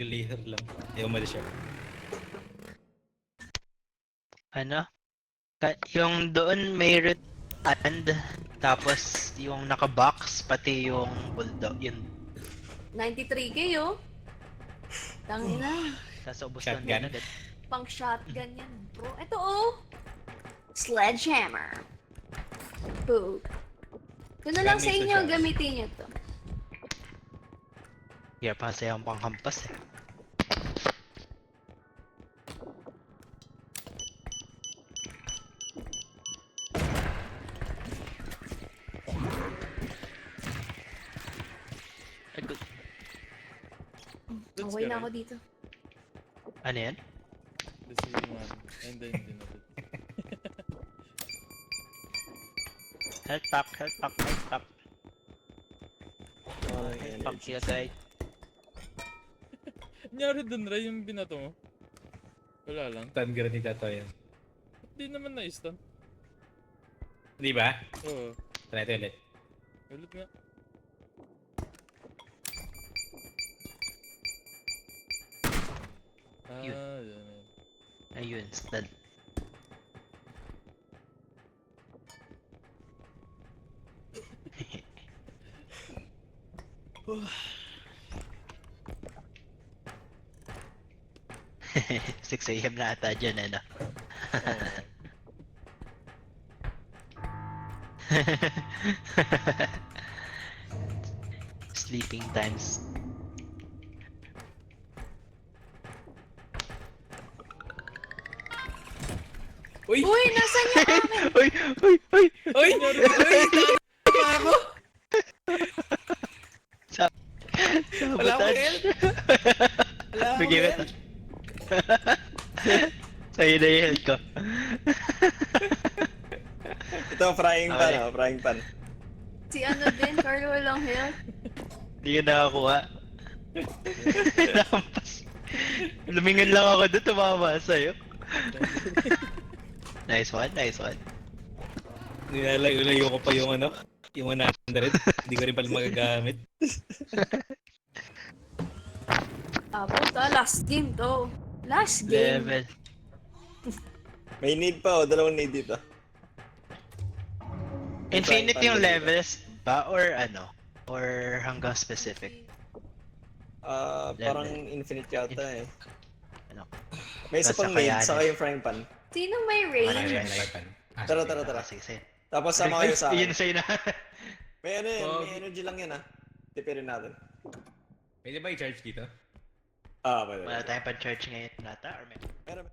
Laser lang. Ayaw umalis siya. Ano? Yung doon may root and tapos yung naka-box pati yung bulldog yun. 93k oh. Tangina. Tapos ubos lang Shotgun. din agad. Pang shotgun yan, bro. Ito oh. Sledgehammer. Boog. Kung na lang sa Gamit inyo, siya. gamitin nyo to. Yeah, kasi yung panghampas eh. Ay, good. That's Okay na correct. ako dito. Ano yan? The same one. And then, hindi na rin. Health pack, health pack, health pack. Health pack siya guys. Nangyari dun, Ray, yung binato mo? Wala lang. Stun granite ata yan. Hindi naman na-stun. Di ba? Oo. Try ito ulit. Ulit nga. Yun. Yan, yan. Ayun, stud. Six AM na ata dyan, ano? Sleeping times. Uy! Uy, nasan yung akin? Uy! Uy! Uy! Uy! Uy! Pa ako! Wala akong Sabotage! health! Wala akong Bigyan mo health! Sa'yo na yung health ko. Ito, frying pan, Okay. frying pan. Si ano din, Carlo walang health. Hindi ko nakakuha. Nakampas. Lumingon lang ako doon, tumama sa'yo. Nice one, nice one. Nilalayo ko pa yung ano, yung 100. Hindi ko rin pala magagamit. Ah, puta, last game to. Last game. Level. May need pa, dalawang need dito. Infinite Frying pan yung dito. levels ba? Or ano? Or hanggang specific? Parang infinite yata eh. Ano? May isa Basta pang need, kayanin. saka yung frying pan. Sinong may Ano range? yan? Tara, tara, tara. Sige, sige. Tapos sama kayo sa Yun akin. sa'yo na. May ano yan, Oh. may energy lang yan ah. Tipirin natin. Pwede ba i-charge dito? Pwede. Wala tayong pan-charge ngayon nata or may... Meron.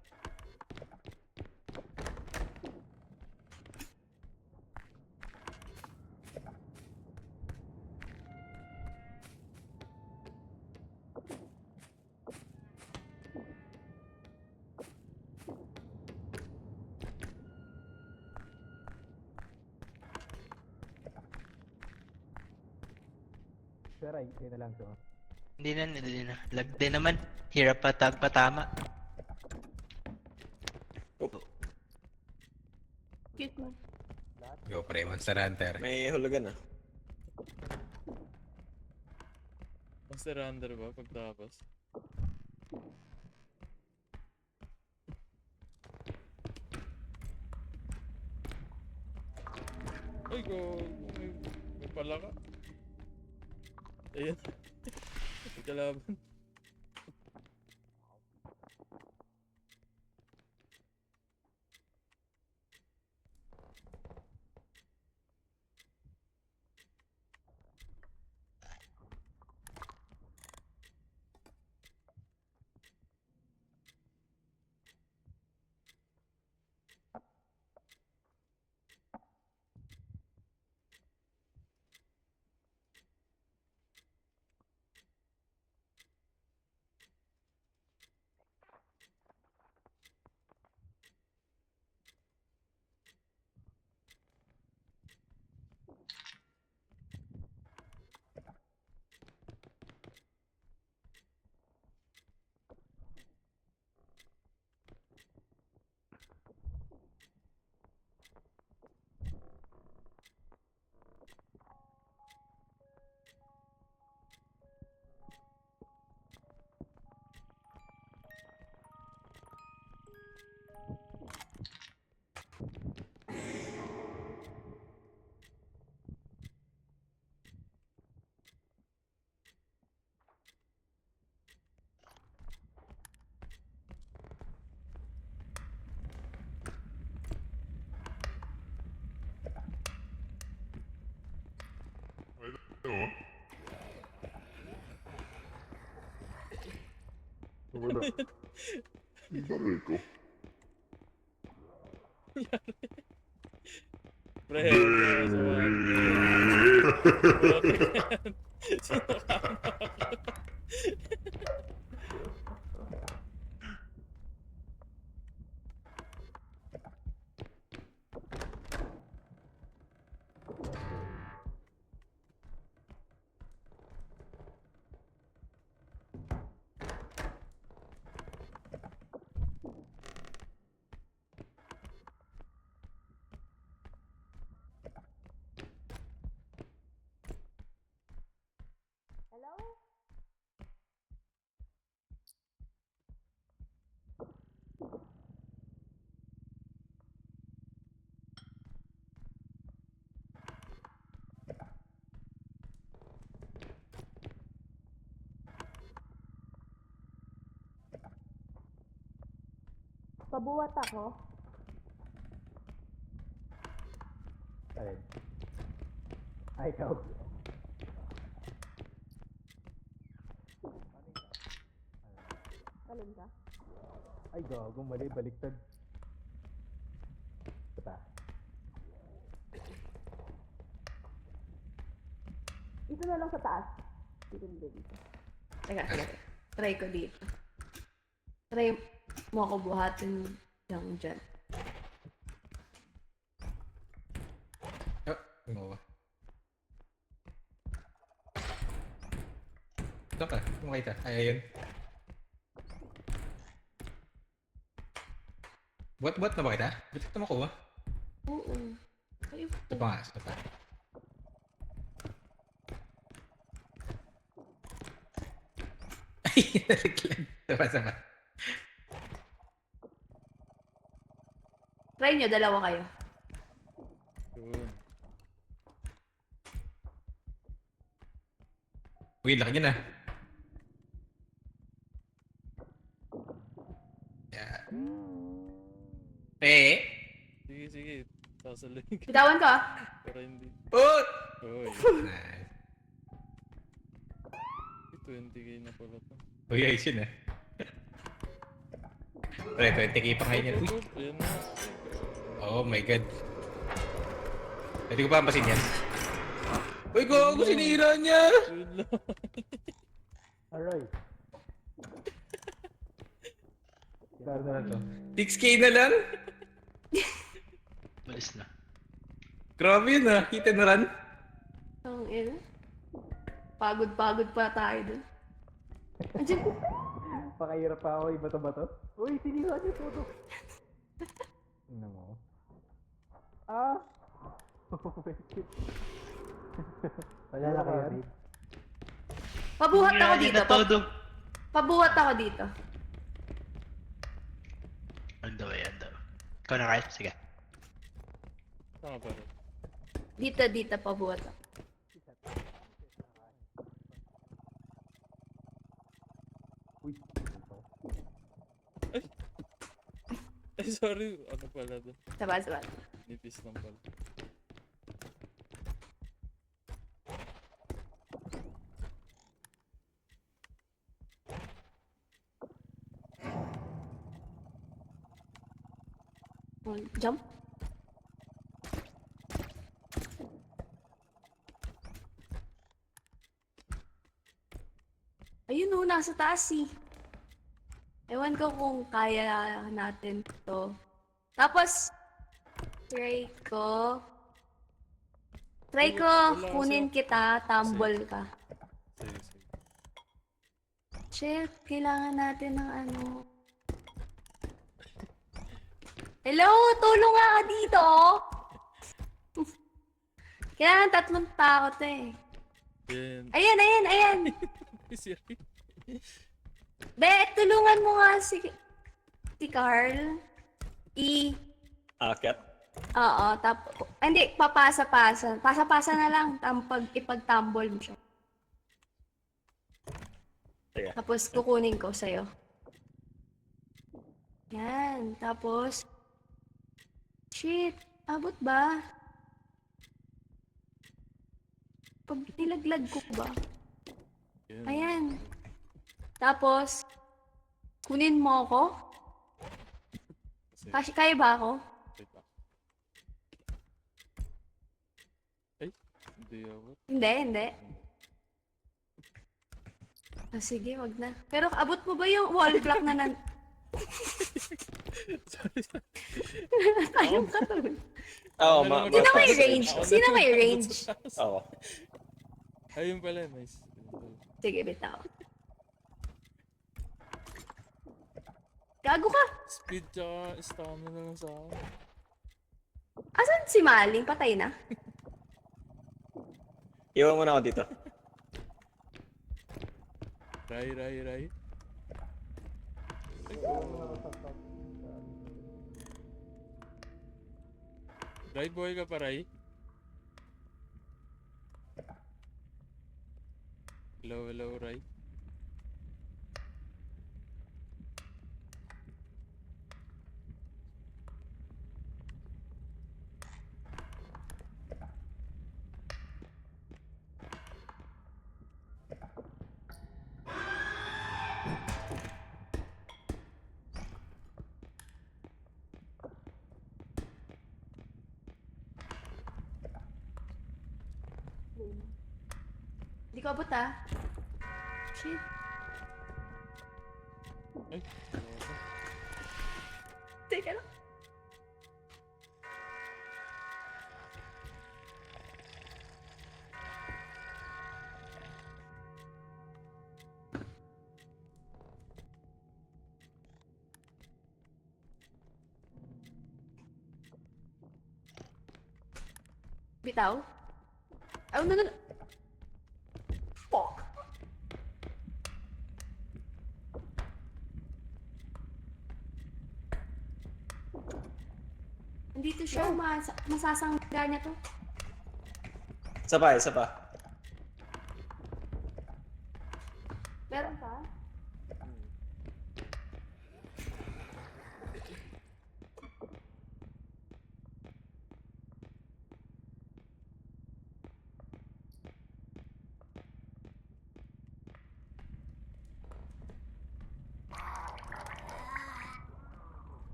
Sir, ay, yun na lang to. Hindi na. Lag din naman. Hirap patag patama. Cute mo. Go, pre, Monster Hunter. May hulugan ah. Monster Hunter ba pagtapos? Ay, may pala ka. Ayan. May kalaban. Pre, ano sa mga... Sinakama ako. Pabuhat ako. Ayun. Ay, ikaw. Talon ka? Ay, gago, mali, baliktad. Bata. Dito na lang sa taas. Dito. Teka. Try ko dito. Try mo ako buhatin lang dyan. Oh, gumawa. Ito ka, makita. Ay, ayun. What na ba kita? Ba't ito makuha? Oo. Ay, Ito pa nga, ito pa. Ay, nalaglag. Sama. try nyo, dalawa kayo. Yun. Uy, laki niya na. Yeah. Sige. Sasaluhin ka. Bitawan ko ah. Pero hindi. Oh! Uy, Nice. 20k na pala to. Uy, ayos yun eh. Pre, 20k pa ngayon yan. Uy! Ayan na. Oh my god. Pwede ko pa ampasin yan? Uy, gago, sinira niya! Yun lang. Aray. Karo na to. 6k na lang? Malis na. Grabe yun ah, hit and run. Ang ina. Pagod pa tayo dun. Andiyan ko. Pakahirap pa ako, iba to ba to? Uy, sinira niyo todo. Tingnan mo. Ah! Wala na kayo, Reed. Pabuhat ako Nangyari dito. na todo. Pabuhat ako dito. On the way. Ikaw na, Kyle? Sige. Tama pa rin. Dito, pabuhat ako. Uy, Ay, sorry. Ano pala to? Sabas. Nipis lang pala. Jump. Ayun o, nasa taas eh. Ewan ko kung kaya natin to. Tapos, try ko Wala kunin kita, tumble ka. Sige. Shit, kailangan natin ng ano. Hello, tulong nga ka dito. Kailangan 3 tao to eh. Yan. Ayan. Sorry. Be, tulungan mo nga si Carl. Akat. Oo, hindi, papasa-pasa. Pasa-pasa na lang, ipag-tumble mo siya. Sige. Tapos kukunin ko sa'yo. Yan, tapos... Shit, abot ba? Pag nilaglag ko ba? Yan. Ayan. Tapos, Kunin mo ako? Kasi, Kaya ba ako? wait lang. Ay, hindi ako. Hindi. Ah, sige, wag na. Pero abot mo ba yung wall clock na Sorry. Tayong katulad. Oo, Ano naman Sino may kasi- range? ako na Sino may naman range? sa taas. Ako. Ayun pala, nice. Sige, bitaw. Gago ka! Speed tsaka stamina lang sa akin. Asan si Maling? Patay na? Iwan mo na ako dito. Ray. Ray, boy ka pa, Ray? Hello, Ray. Hindi ko abot ah. Shit. Ay, grabe. Teka lang. Bitaw? Oh, no. Fuck. Andito siya, masasangga niya to. Isa pa. Meron pa?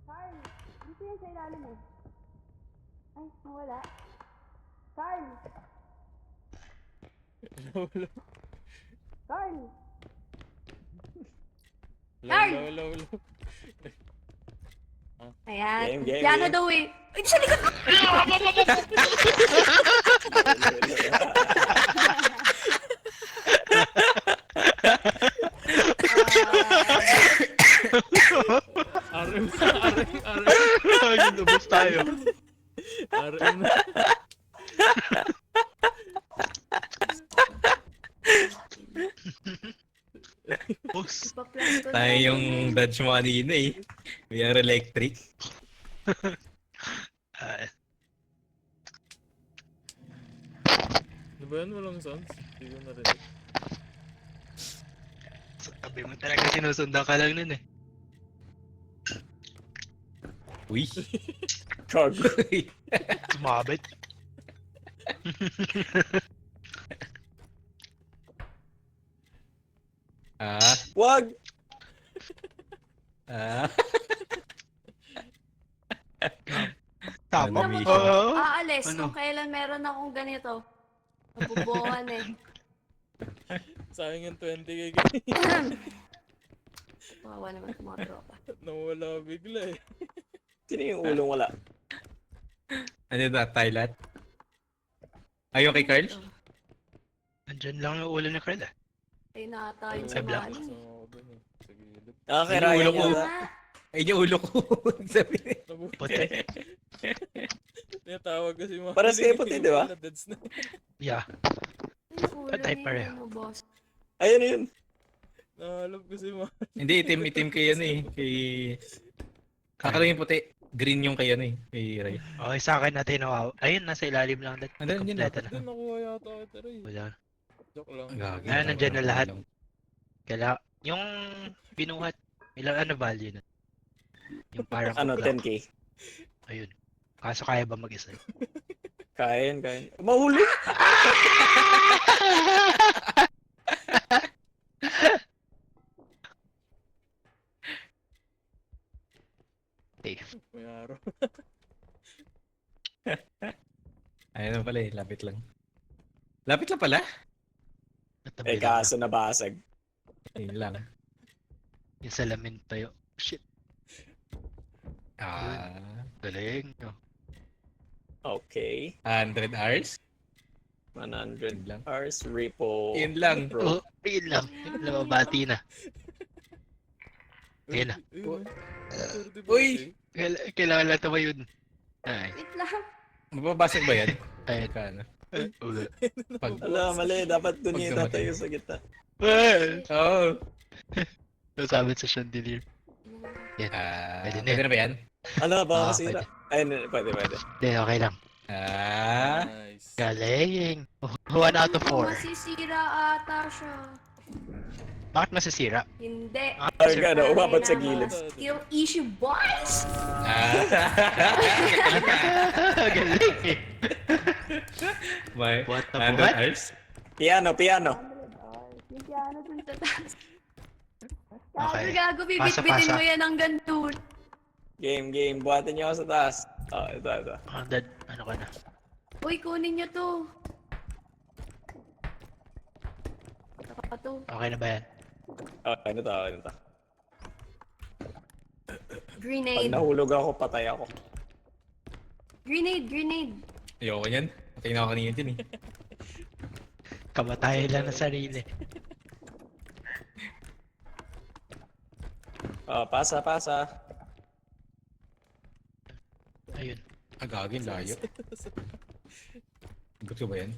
Carl! Dito yan sa ilalim eh. Ay, nawala. Carl! Hello. Carl! Carl! Hello. Ayan. Game. Piano daw eh. Ay, sa likod! RM. Ay, lubos tayo. RM na. Boss. Ipa-plus ko na Tayo lang yung yun. dodge mo kanina eh. We are electric. Ah, Ano ba yan? Walang sounds? Hindi ko narinig. sabi mo talaga sinusundan ka lang nun eh. Uy. Gago. Sumabit. Ah. Wag! Ah. Tama. Ano, Misha? Oo. Aalis Ano? kung kailan meron akong ganito. Nabubuhan eh. Sayang yung 20k. Kawawa naman sa mga tropa. Nawala bigla eh. Sino yung ulong wala? Ano na, Thailand? Ayun kay Carl? Nandyan lang yung ulo ni Carl ah. Ayun na ata yung Sa black. sumali. Kasama ko dun eh. Sa gilid. Ah, kay Yun yung Ryan ulo ko. yata. Ay, yung ulo ko. Sabi Puti. Tinatawag kasi mga... Paras kayo puti, di ba? Deads na. Yeah. Ay, full. Patay na pareho. yung ano, boss. Ayun yun. Nahalap ko si Ma. Hindi, itim kay ano eh. Kay... Akala yung puti. Green yung kay ano eh. Kay Ray. Okay, sa akin natin nawaw. Ayun, nasa ilalim lang. Andun, yun Kompleto dapat. na. Doon nakuha yata kita rin. Wala. Joke lang. Gagi. Ayan, nandyan na lahat. Yung binuhat, ilang ano value na? Yung parang Ano, clock. 10k. Ayun. Kaso kaya ba mag-isa? Kaya yun, kaya yun. Mahuli! Safe. May araw. Ayun na pala eh. Lapit lang. Lapit lang pala? Natabi Eh, lang kaso nabasag. Ayun lang. yung salamin tayo. Shit. Galing. Oh. Okay. 100 hours? 100 lang. hours. Repo. Yun lang. Bro. Oh, yun lang. Yun lang, mabati na. Ayun na. Uy! Kailangan lang tama yun. Ay. Wait lang. Mababasag ba yan? Ayun. Kano? Ulo. Pag... Ala, mali. Dapat dun Pag yung namatay. tatayo sa gitna. Oo. Nasabit sa chandelier. Yan. Pwede na Pwede na ba yan? Ano, baka Ah, masira. Ay, pwede. Hindi, okay lang. Nice. Galing. 1 out of 4. Masisira ata siya. Bakit masisira? Hindi. Or gano, umabot sa Kaya gilid. naman, Skill issue, boys! Galing. May What the 100 what? hours? Piano. Yung piano dun sa taas. Okay. Gago, bibit-bitin Pasa. mo yan hanggang dun. Game. Buhatin niyo ako sa taas. Oh, ito. Ano ka na? Uy, kunin nyo to. Saka to. Okay na ba yan? Oh, ano to. Pag Grenade. nahulog ako, patay ako. Grenade. Ayoko yan. Patay na ako kanina din eh. Kamatayan lang ng sarili. Oh, pasa. Ayun. Agagin, layo. Gusto ba yan?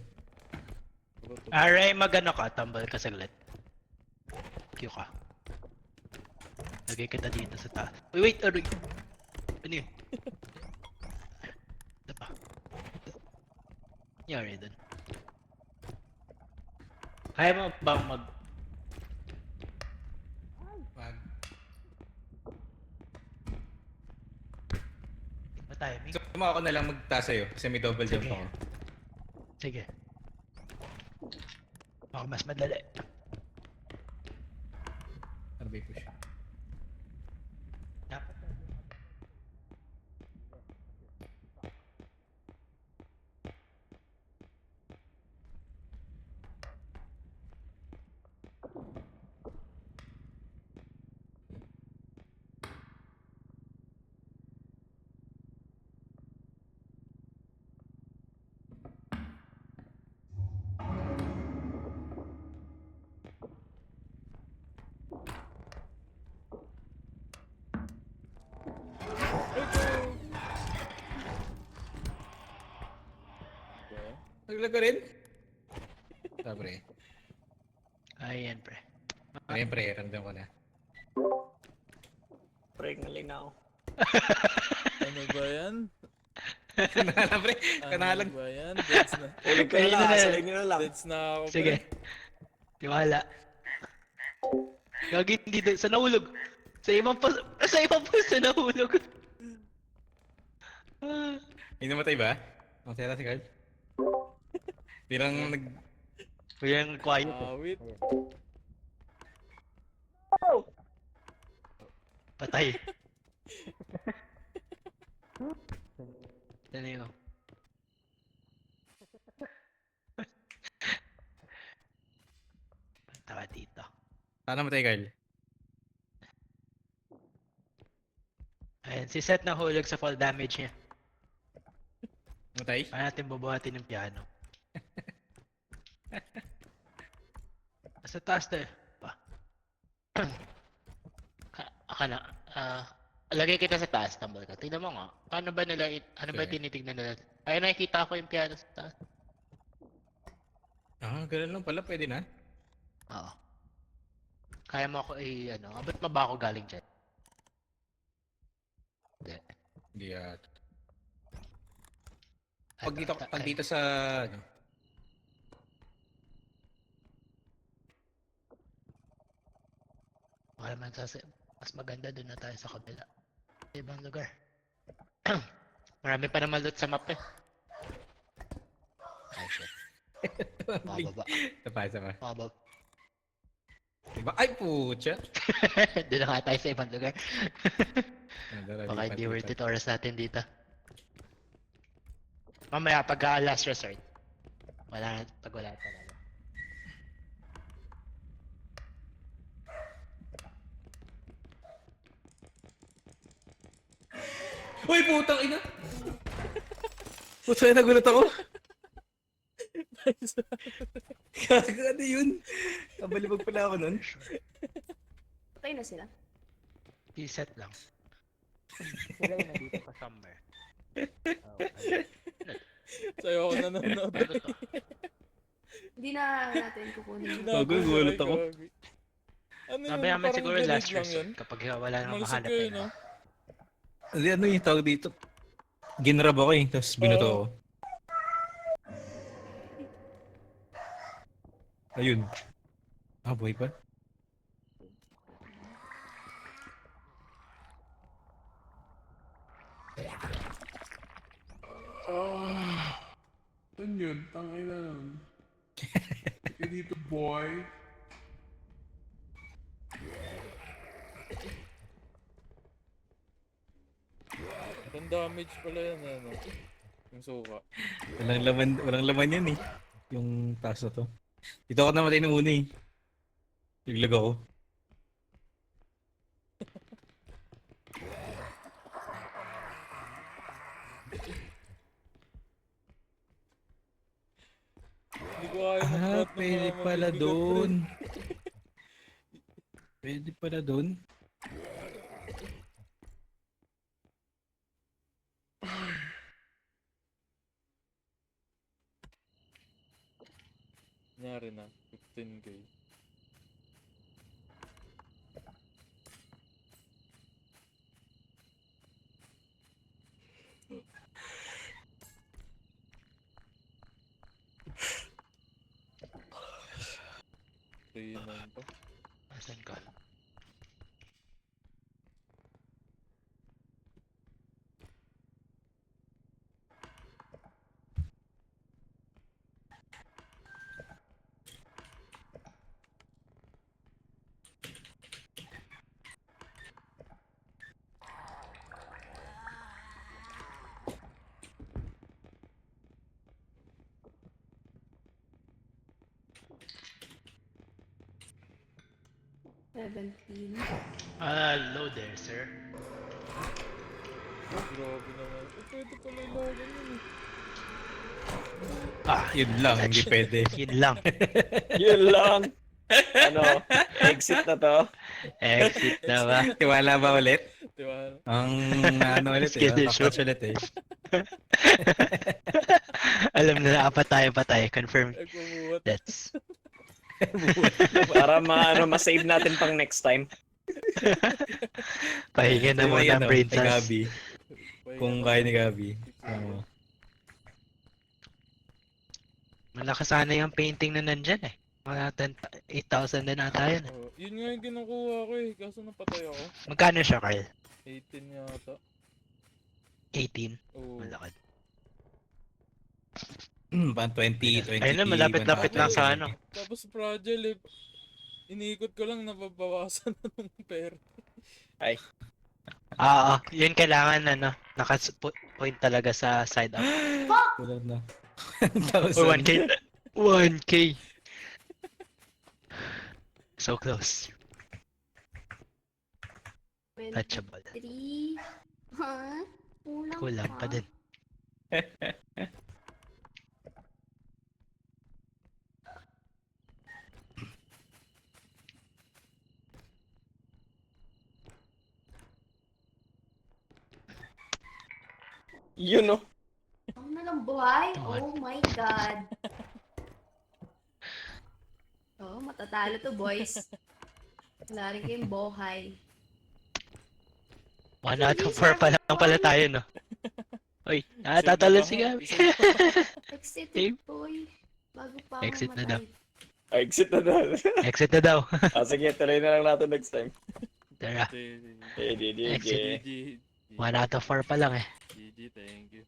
Aray, magano ka? Tambal ka saglit. Q ka. Lagay kita dito sa taas. Uy, wait, aray. Ano yun? Ito pa. Nangyari dun. Kaya mo bang Mag. timing? Suma ako na lang magtaas sa'yo kasi may double jump Sige. ako. Sige. Baka mas madali. Ano ba yung push? Dapat. Naglag ka rin? Sabre. Ayan, pre. Siyempre, random ko na. Pre, ngalin na ako. Ano ba yan? Kanala, pre. Ano Kanalag. ba yan? Deads na. Ulig ko na Ayun lang, na. asalin nyo na lang. Deads na ako. pre. Sige. Tiwala. Gagi, hindi doon. Sa nahulog. Sa ibang pa sa nahulog. May namatay ba? Ang sera si Carl? Di lang nag... Kuya yung quiet. Awit. Patay. Ano yun? Punta ka dito. Saan namatay, Carl? Ayan, si Seth na hulog sa fall damage niya. Namatay? Paano natin bubuhatin ng piano? Nasa taas tayo. Pa. Aka na, lagay kita sa taas, tambal ka. Tingnan mo nga, paano ba nila, ano ba Sige. tinitignan nila? Ay, nakikita ko yung piano sa taas. Ah, ganun lang pala, pwede na. Oo. Kaya mo ako ano, abot mo ba ako galing dyan? Hindi. Hindi at. Eto, Pag dito sa, ano, baka naman mas maganda doon na tayo sa kabila. Sa ibang lugar. Marami pa naman loot sa map eh. Ay shit. Mababa. Isa pa. Mababa. Diba? Ay, putya. Doon na nga tayo sa ibang lugar. Baka hindi worth Lipat. it oras natin dito. Mamaya pag last resort. Wala na, pag wala talaga. Uy, putang ina! Putang ina, nagulat ako. Gago, ano yun? Kabalibag pala ako nun. Patay na sila. Reset lang. Sila yung nandito pa. Somewhere. Sa'yo ako nanonood. Ano to? Hindi na natin kukunin. Gago, gulat ako. Ano yun? Sabi namin Parang siguro grenade last lang yun. resort kapag wala nang Malusog mahanap kayo, eh. no? Hindi, ano yung tawag dito? Ginrab ako eh, tapos binuto ako. Ayun. Ah, buhay pa? Saan yun? Tangay na nun. Sige dito, boy. Ang damage pala yan, ano? Yung suka. Walang laman yan eh. Yung taas na to. Dito ako namatay nung una eh. Biglag ako. Hindi ko kaya Ah, mag-plot ng pwede mga pala mabibigat doon. rin. Pwede pala doon. Nyari na, 15k. Free naman to. Asan ka? $17. Hello there, sir. Grabe naman. Pwede pala ilagan yun eh. Ah, Yun lang, hindi pwede. yun lang. Yun lang. Ano, exit na to. Exit na ba? Tiwala ba ulit? Diba? Ang ano ulit eh, Schedule kaklatch ulit eh. Alam na patay. Confirm. Nagpabuhat. That's Para ma-save natin pang next time. pahinga na muna ang brain Kay cells. Gabi. Kung kaya ni Gabi. Oo. Malakas sana yung painting na nandyan eh. Mga 8,000 na nata yun. eh. Oh, yun nga yung kinukuha ko eh. Kaso napatay ako. Magkano siya, Carl? 18 yata. 18. Oo. Malakad. Pan 20, 20. Ayun na, malapit-lapit lang sa ano. Tapos fragile eh. Iniikot ko lang nababawasan na ng pera. Yun kailangan ano, naka-point talaga sa side up. Kulang na. Or 1,000. 1k. 1k. So close. Touchable. 3. Huh? Kulang pa din. Yun no. Ang nalang buhay? Tuwan. Oh my God. Oo, matatalo to, boys. Wala rin kayong bohay. 1 out of 4 pa lang pala tayo, no? Uy, tatalo si Gabi. Exited, boy. Bago pa ako Exit na daw. mamatay. Exit na daw. Exit na daw. Sige, tuloy na lang natin next time. Tara. GG. Exit. GG. 1 out of 4 pa lang eh. GG, thank you.